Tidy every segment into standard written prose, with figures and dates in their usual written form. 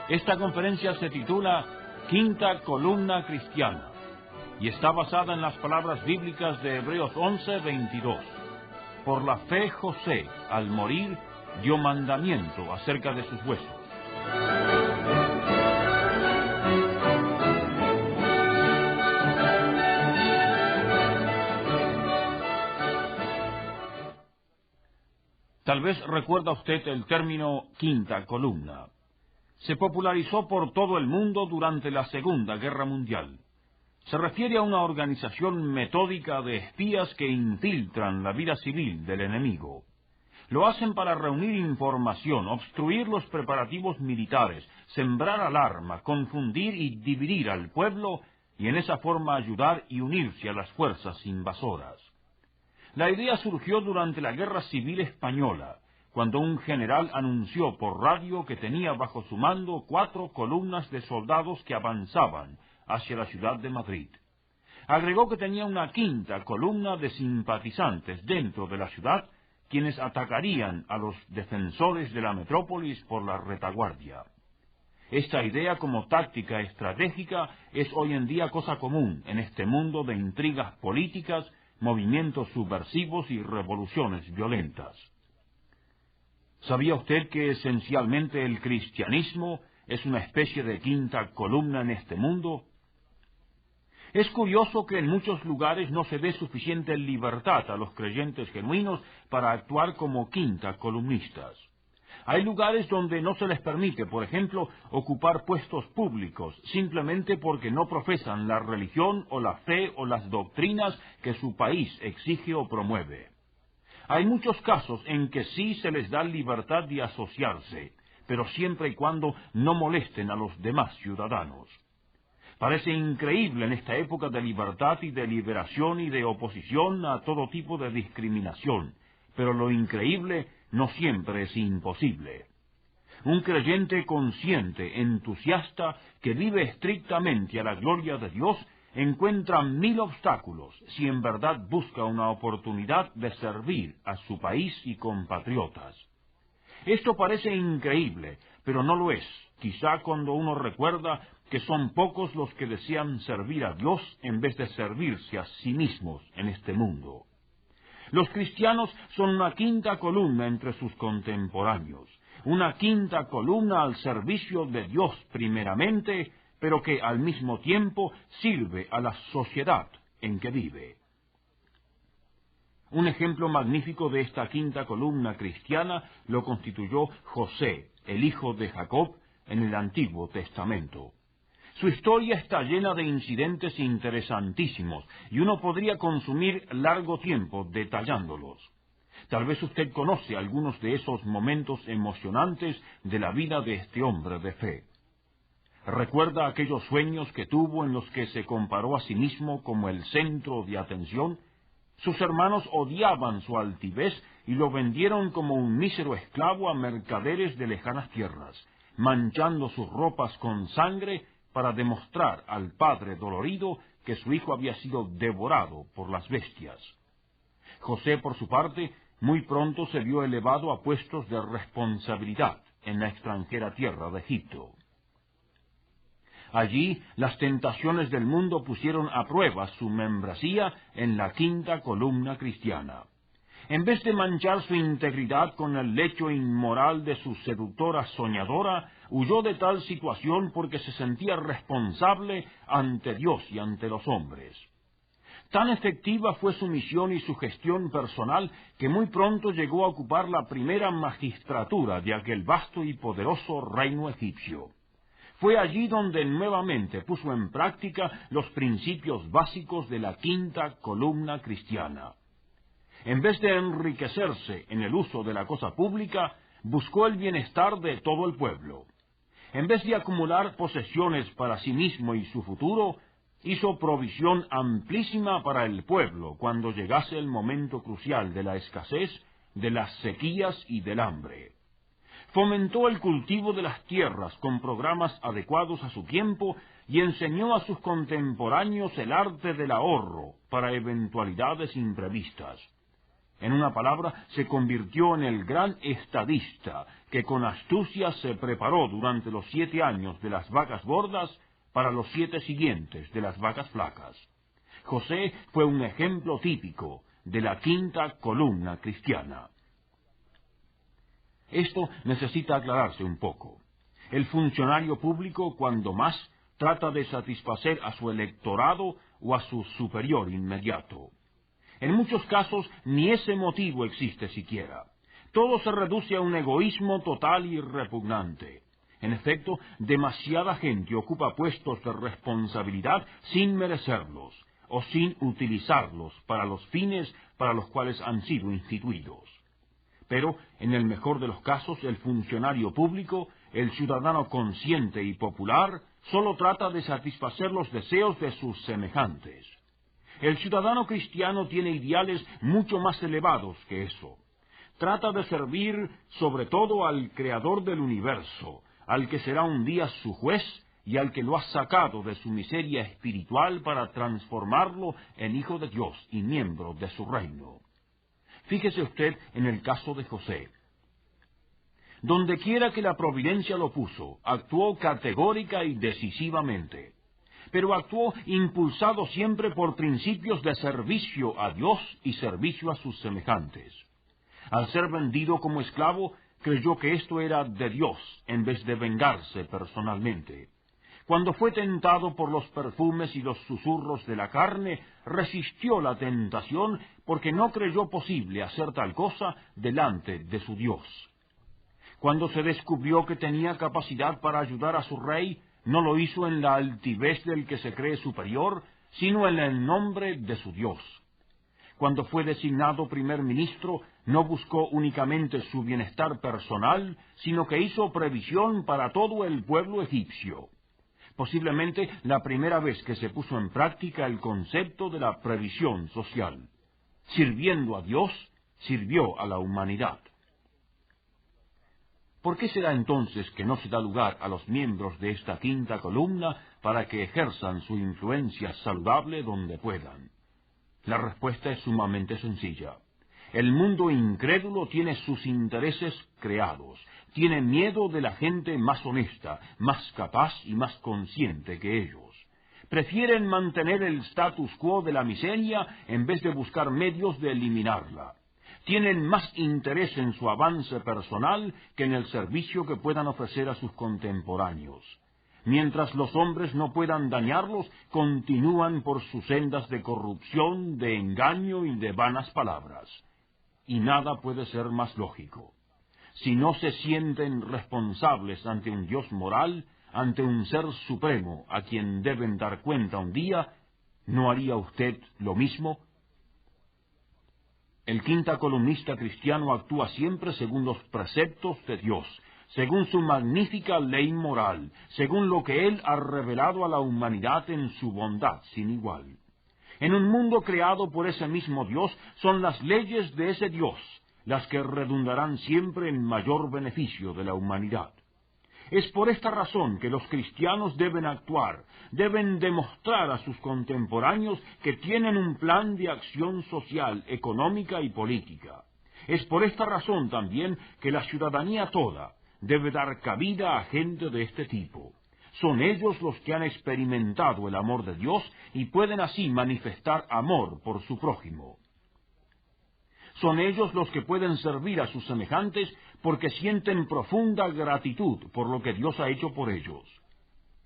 Esta conferencia se titula Quinta Columna Cristiana y está basada en las palabras bíblicas de Hebreos 11:22. Por la fe José, al morir, dio mandamiento acerca de sus huesos. Tal vez recuerda usted el término quinta columna. Se popularizó por todo el mundo durante la Segunda Guerra Mundial. Se refiere a una organización metódica de espías que infiltran la vida civil del enemigo. Lo hacen para reunir información, obstruir los preparativos militares, sembrar alarma, confundir y dividir al pueblo, y en esa forma ayudar y unirse a las fuerzas invasoras. La idea surgió durante la Guerra Civil Española, cuando un general anunció por radio que tenía bajo su mando 4 columnas de soldados que avanzaban hacia la ciudad de Madrid. Agregó que tenía una quinta columna de simpatizantes dentro de la ciudad, quienes atacarían a los defensores de la metrópolis por la retaguardia. Esta idea como táctica estratégica es hoy en día cosa común en este mundo de intrigas políticas, movimientos subversivos y revoluciones violentas. ¿Sabía usted que esencialmente el cristianismo es una especie de quinta columna en este mundo? Es curioso que en muchos lugares no se dé suficiente libertad a los creyentes genuinos para actuar como quinta columnistas. Hay lugares donde no se les permite, por ejemplo, ocupar puestos públicos, simplemente porque no profesan la religión o la fe o las doctrinas que su país exige o promueve. Hay muchos casos en que sí se les da libertad de asociarse, pero siempre y cuando no molesten a los demás ciudadanos. Parece increíble en esta época de libertad y de liberación y de oposición a todo tipo de discriminación, pero lo increíble no siempre es imposible. Un creyente consciente, entusiasta, que vive estrictamente a la gloria de Dios, encuentra 1000 obstáculos si en verdad busca una oportunidad de servir a su país y compatriotas. Esto parece increíble, pero no lo es, quizá cuando uno recuerda que son pocos los que desean servir a Dios en vez de servirse a sí mismos en este mundo. Los cristianos son una quinta columna entre sus contemporáneos, una quinta columna al servicio de Dios primeramente, pero que al mismo tiempo sirve a la sociedad en que vive. Un ejemplo magnífico de esta quinta columna cristiana lo constituyó José, el hijo de Jacob, en el Antiguo Testamento. Su historia está llena de incidentes interesantísimos, y uno podría consumir largo tiempo detallándolos. Tal vez usted conoce algunos de esos momentos emocionantes de la vida de este hombre de fe. ¿Recuerda aquellos sueños que tuvo en los que se comparó a sí mismo como el centro de atención? Sus hermanos odiaban su altivez y lo vendieron como un mísero esclavo a mercaderes de lejanas tierras, manchando sus ropas con sangre para demostrar al padre dolorido que su hijo había sido devorado por las bestias. José, por su parte, muy pronto se vio elevado a puestos de responsabilidad en la extranjera tierra de Egipto. Allí las tentaciones del mundo pusieron a prueba su membresía en la quinta columna cristiana. En vez de manchar su integridad con el lecho inmoral de su seductora soñadora, huyó de tal situación porque se sentía responsable ante Dios y ante los hombres. Tan efectiva fue su misión y su gestión personal que muy pronto llegó a ocupar la primera magistratura de aquel vasto y poderoso reino egipcio. Fue allí donde nuevamente puso en práctica los principios básicos de la quinta columna cristiana. En vez de enriquecerse en el uso de la cosa pública, buscó el bienestar de todo el pueblo. En vez de acumular posesiones para sí mismo y su futuro, hizo provisión amplísima para el pueblo cuando llegase el momento crucial de la escasez, de las sequías y del hambre. Fomentó el cultivo de las tierras con programas adecuados a su tiempo y enseñó a sus contemporáneos el arte del ahorro para eventualidades imprevistas. En una palabra, se convirtió en el gran estadista que con astucia se preparó durante los 7 años de las vacas gordas para los 7 siguientes de las vacas flacas. José fue un ejemplo típico de la quinta columna cristiana. Esto necesita aclararse un poco. El funcionario público, cuando más, trata de satisfacer a su electorado o a su superior inmediato. En muchos casos ni ese motivo existe siquiera. Todo se reduce a un egoísmo total y repugnante. En efecto, demasiada gente ocupa puestos de responsabilidad sin merecerlos o sin utilizarlos para los fines para los cuales han sido instituidos. Pero, en el mejor de los casos, el funcionario público, el ciudadano consciente y popular, solo trata de satisfacer los deseos de sus semejantes. El ciudadano cristiano tiene ideales mucho más elevados que eso. Trata de servir sobre todo al Creador del universo, al que será un día su juez y al que lo ha sacado de su miseria espiritual para transformarlo en hijo de Dios y miembro de su reino. Fíjese usted en el caso de José. Donde quiera que la providencia lo puso, actuó categórica y decisivamente. Pero actuó impulsado siempre por principios de servicio a Dios y servicio a sus semejantes. Al ser vendido como esclavo, creyó que esto era de Dios, en vez de vengarse personalmente. Cuando fue tentado por los perfumes y los susurros de la carne, resistió la tentación porque no creyó posible hacer tal cosa delante de su Dios. Cuando se descubrió que tenía capacidad para ayudar a su rey, no lo hizo en la altivez del que se cree superior, sino en el nombre de su Dios. Cuando fue designado primer ministro, no buscó únicamente su bienestar personal, sino que hizo previsión para todo el pueblo egipcio. Posiblemente la primera vez que se puso en práctica el concepto de la previsión social. Sirviendo a Dios, sirvió a la humanidad. ¿Por qué será entonces que no se da lugar a los miembros de esta quinta columna para que ejerzan su influencia saludable donde puedan? La respuesta es sumamente sencilla. El mundo incrédulo tiene sus intereses creados, tiene miedo de la gente más honesta, más capaz y más consciente que ellos. Prefieren mantener el status quo de la miseria en vez de buscar medios de eliminarla. Tienen más interés en su avance personal que en el servicio que puedan ofrecer a sus contemporáneos. Mientras los hombres no puedan dañarlos, continúan por sus sendas de corrupción, de engaño y de vanas palabras. Y nada puede ser más lógico. Si no se sienten responsables ante un Dios moral, ante un ser supremo a quien deben dar cuenta un día, ¿no haría usted lo mismo? El quinta columnista cristiano actúa siempre según los preceptos de Dios, según su magnífica ley moral, según lo que Él ha revelado a la humanidad en su bondad sin igual. En un mundo creado por ese mismo Dios, son las leyes de ese Dios las que redundarán siempre en mayor beneficio de la humanidad. Es por esta razón que los cristianos deben actuar, deben demostrar a sus contemporáneos que tienen un plan de acción social, económica y política. Es por esta razón también que la ciudadanía toda debe dar cabida a gente de este tipo. Son ellos los que han experimentado el amor de Dios y pueden así manifestar amor por su prójimo. Son ellos los que pueden servir a sus semejantes porque sienten profunda gratitud por lo que Dios ha hecho por ellos.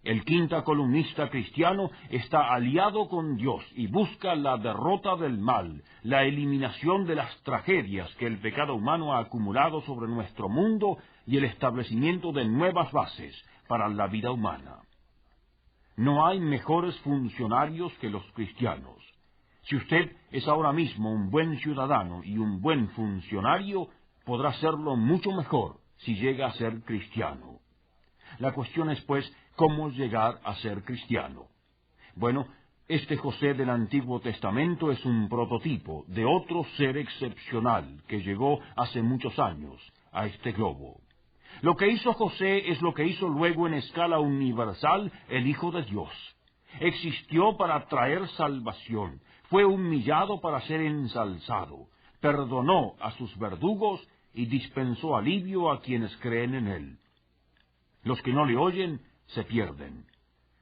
El quinta columnista cristiano está aliado con Dios y busca la derrota del mal, la eliminación de las tragedias que el pecado humano ha acumulado sobre nuestro mundo y el establecimiento de nuevas bases para la vida humana. No hay mejores funcionarios que los cristianos. Si usted es ahora mismo un buen ciudadano y un buen funcionario, podrá serlo mucho mejor si llega a ser cristiano. La cuestión es, pues, cómo llegar a ser cristiano. Bueno, este José del Antiguo Testamento es un prototipo de otro ser excepcional que llegó hace muchos años a este globo. Lo que hizo José es lo que hizo luego en escala universal el Hijo de Dios. Existió para traer salvación, fue humillado para ser ensalzado, perdonó a sus verdugos y dispensó alivio a quienes creen en él. Los que no le oyen se pierden.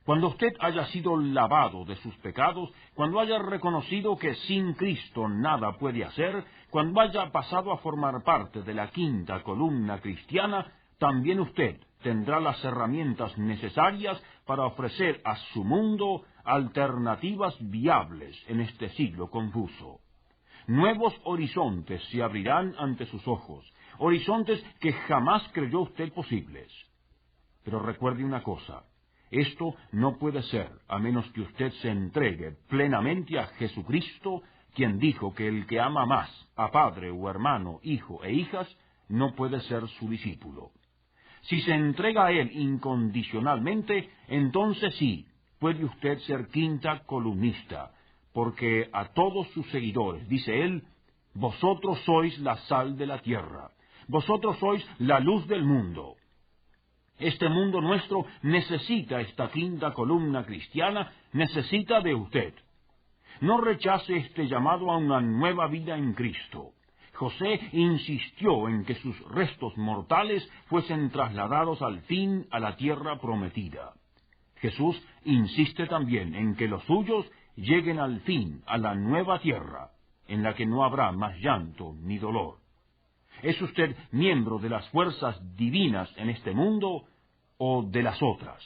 Cuando usted haya sido lavado de sus pecados, cuando haya reconocido que sin Cristo nada puede hacer, cuando haya pasado a formar parte de la quinta columna cristiana, también usted tendrá las herramientas necesarias para ofrecer a su mundo alternativas viables en este siglo confuso. Nuevos horizontes se abrirán ante sus ojos, horizontes que jamás creyó usted posibles. Pero recuerde una cosa, esto no puede ser a menos que usted se entregue plenamente a Jesucristo, quien dijo que el que ama más a padre o hermano, hijo e hijas, no puede ser su discípulo. Si se entrega a Él incondicionalmente, entonces sí, puede usted ser quinta columnista, porque a todos sus seguidores, dice Él, vosotros sois la sal de la tierra, vosotros sois la luz del mundo. Este mundo nuestro necesita esta quinta columna cristiana, necesita de usted. No rechace este llamado a una nueva vida en Cristo. José insistió en que sus restos mortales fuesen trasladados al fin a la tierra prometida. Jesús insiste también en que los suyos lleguen al fin a la nueva tierra, en la que no habrá más llanto ni dolor. ¿Es usted miembro de las fuerzas divinas en este mundo o de las otras?